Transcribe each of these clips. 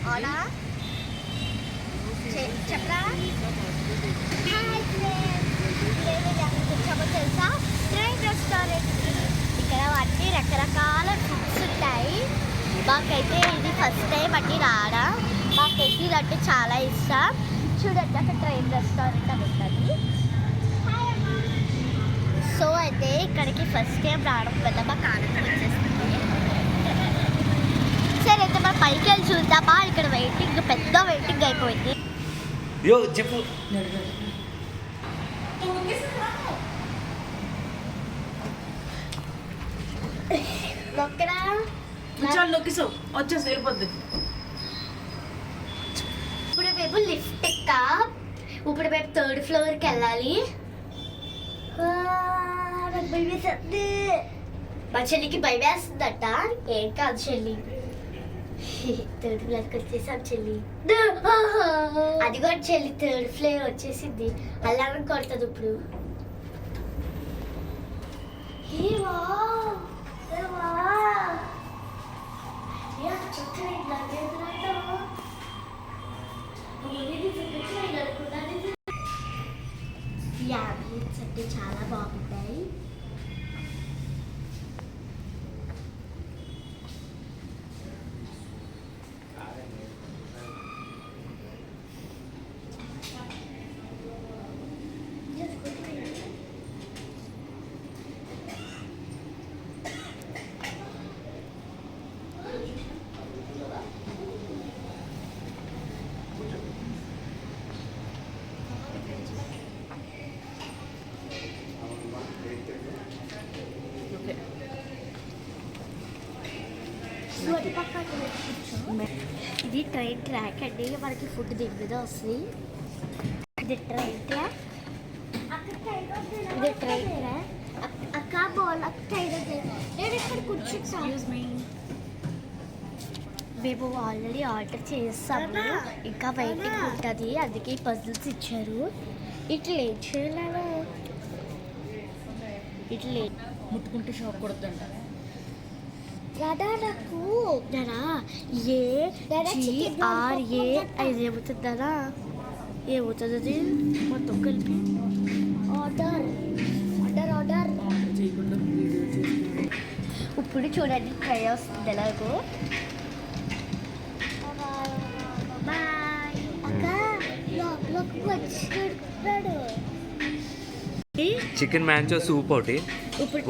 అవునా చెప్పరా? తెలుసా ట్రైన్ రెస్టారెంట్ ఇక్కడ అన్ని రకరకాల ఫుడ్స్ ఉంటాయి. మాకైతే ఇది ఫస్ట్ టైం అన్ని రాడా. మాకైతే ఇది అంటే చాలా ఇష్టం. చూడండి అక్కడ ట్రైన్ రెస్టారెంట్ అని ఉంటుంది. సో అయితే ఇక్కడికి ఫస్ట్ టైం రావడం వల్ల మాకు ఆనందం వచ్చేస్తుంది. సరే అయితే మనం పైకి వెళ్ళి చూద్దామా? ఇక్కడ వెయిటింగ్ పెద్ద వెయిటింగ్ అయిపోయింది. చెప్పు నొక్కిసావు వచ్చేసి వెళ్ళిపోద్ది. ఇప్పుడు మేము లిఫ్ట్ ఎక్కాం. ఇప్పుడు మేము 3rd ఫ్లోర్కి వెళ్ళాలి. మా చెల్లికి భయం వేస్తుందట. ఏం కాదు చెల్లి, 3rd ఫ్లోర్కి వచ్చేసాం చెల్లి. అది కూడా చెల్లి 3rd ఫ్లోర్ వచ్చేసింది. అలాగే కొడుతుంది ఇప్పుడు. అంటే చాలా బాగుంటాయి. ఇది ట్రైన్ ట్రాక్ అండి. మనకి ఫుడ్ దీని మీద వస్తుంది. ఇది ట్రైన్ ట్రాక్. ఇది ట్రైన్ ట్రాక్. అక్క బాల్ నేను ఇక్కడ కూర్చుంటాను. మేము ఆల్రెడీ ఆర్డర్ చేస్తాము. ఇంకా వెయిటింగ్ ఉంటుంది. అందుకే ఈ పజిల్స్ ఇచ్చారు. ఇట్లా ఏం చేయాలి? ఇట్లా ముట్టుకుంటే షాక్ కొడుతుంట. నాకు ఏఆర్ఏ అది ఏమవుతుందా? ఏమవుతుంది అది మొత్తం కలిపి? Order order order. ఇప్పుడు చూడండి ట్రై వస్తుంది ఎలాగో. బాయ్ అక్క. లోపలికి వచ్చినాడు. చికెన్ మ్యాంచో సూప్ ఒకటి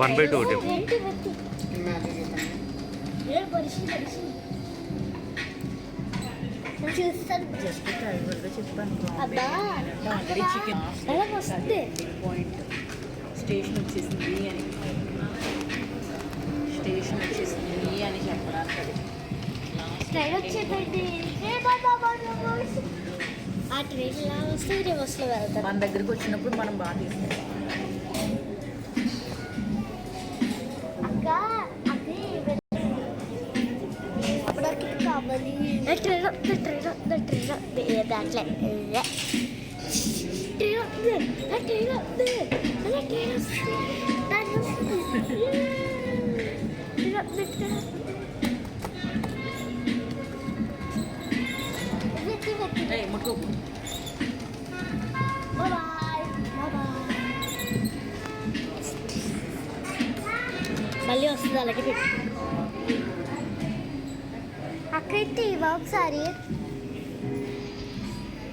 1/2 ఒకటి. చూస్తాను. జస్ట్ క్యాజువల్గా చెప్పాను. చికెన్ పాయింట్ స్టేషన్ వచ్చేసింది అని చెప్పడానికి ట్రైన్ వచ్చేటండి. ఆ ట్రైన్ ఇలా వస్తే రివర్స్లో వెళ్తాం. మన దగ్గరికి వచ్చినప్పుడు మనం బాగా తీసుకుంటాం. మళ్ళీ వస్తుంది అలాగే పెట్టి అక్కడైతే ఒకసారి.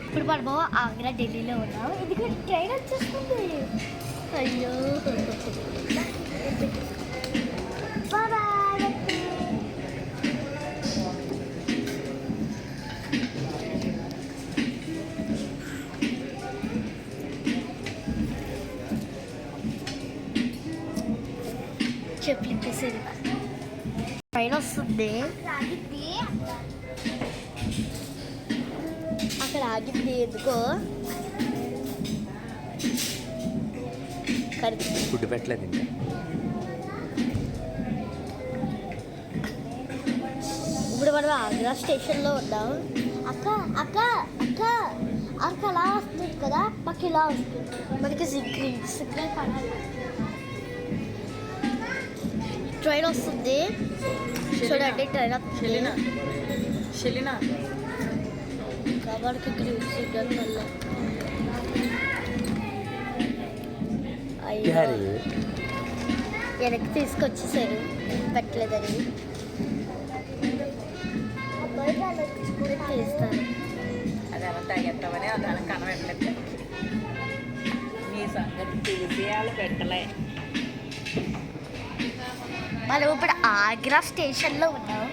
ఇప్పుడు మనము ఆగ్రా ఢిల్లీలో ఉన్నాం. ఎందుకంటే ట్రైన్ వచ్చేస్తుంది. అయ్యో చెప్పులు ఇప్పేసేది. ట్రైన్ వస్తుంది. అక్కడ ఆగింది ఎందుకో. ఫుడ్ పెట్టలేదు ఇంకా. ఇప్పుడు మనం ఆగ్రా స్టేషన్లో ఉన్నాం. అక్క అక్క అక్క అక్క అలా వస్తుంది కదా, మాకు ఇలా వస్తుంది. మనకి సిగ్నల్ పడాలి. ట్రైన్ వస్తుంది చూడండి. ట్రైన్ షెలినా వాడికి గ్రీన్ సిగ్నల్ వల్ల అయ్యో వెనక్కి తీసుకొచ్చేసారు పెట్టలేదని తీస్తాను. అదేమో తగ్గెత్తామని అదాని కనబెట్టలేదు. మీ సంగతి తెలిసి వాళ్ళు పెట్టలే. మనం ఇప్పుడు ఆగ్రా స్టేషన్లో ఉన్నాం.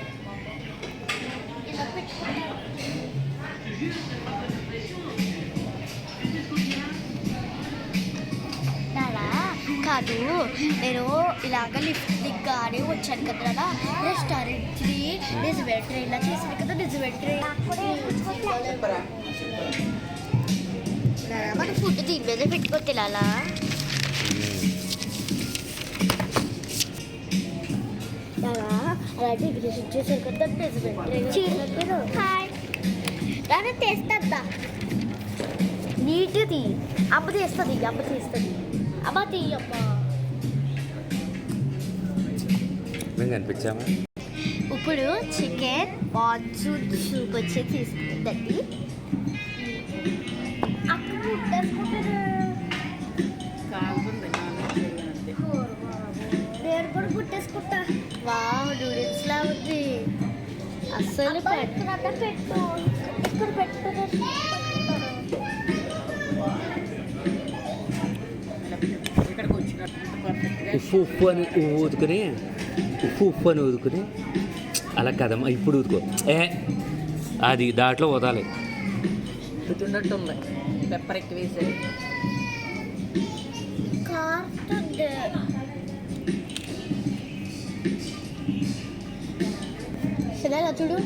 కాదు నేను ఇలాగ లిఫ్ట్ దిగ్గానే వచ్చాను కదా రెస్టారెంట్ని నిజమే ట్రైన్లా చేశాను కదా నిజమే ట్రైన్ మన ఫుడ్ దీని మీద పెట్టుకొని తినాలా? అలాంటి ఇంగ్లీష్ చేశారు కదా నిజమే ట్రైన్ దాన్ని తెస్తా నీట్గా తీ అమ్మ తీస్తుంది అమ్మ తీయమ్మా. మేము కనిపించామా? ఇప్పుడు చికెన్ మాన్సూన్ సూప్ వచ్చి తీసుకుందండి. నేను కూడా పుట్టేసుకుంటా. వావ్ నూడిల్స్ లా ఉంది అస్సలు. పెట్టు ఇక్కడ పెట్టు. ఉప్పు అని ఊదుకుని ఉప్పు అని ఊదుకుని అలా కదమ్మా ఇప్పుడు ఊదుకో అది దాంట్లో వదాలి. గుర్తున్నట్టు ఉంది పెప్పర్ ఎక్కువ వేసేది. సరేనా చూడు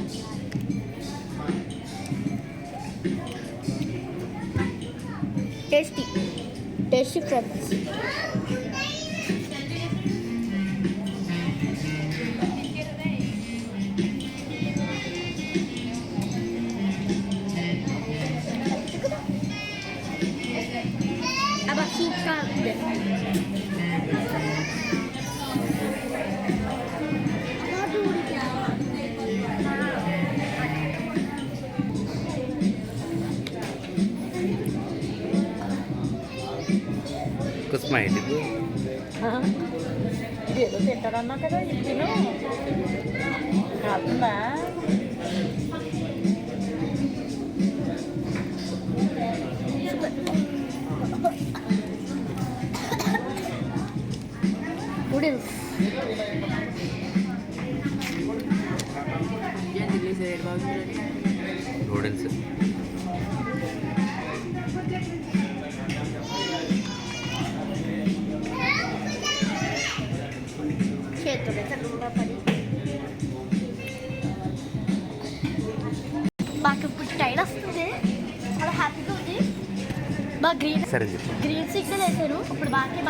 టేస్టీ ఫ్రెండ్స్. అబ్బా సూపర్ ఉంది. కుస్మా ఇది ఏదో తింటారన్నా కదా ఇప్పుడు కాకుండా నూడిల్స్ నూడిల్స్ చేతులు చల్లగా పడి మాకు ఇప్పుడు టైం వస్తుంది. చాలా హ్యాపీగా ఉంది. బాగా సరే చెప్పు. గ్రీన్ సిగ్నల్ వేసారు. ఇప్పుడు బాకే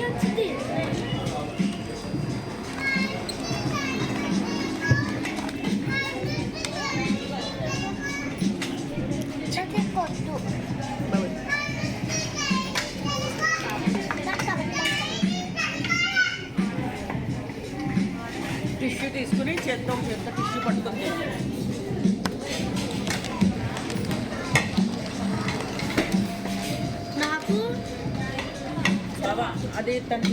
వచ్చింది. టిష్యూ తీసుకుని చేత్తో టిష్యూ పట్టుకుంది. నాకు బాబా అది తను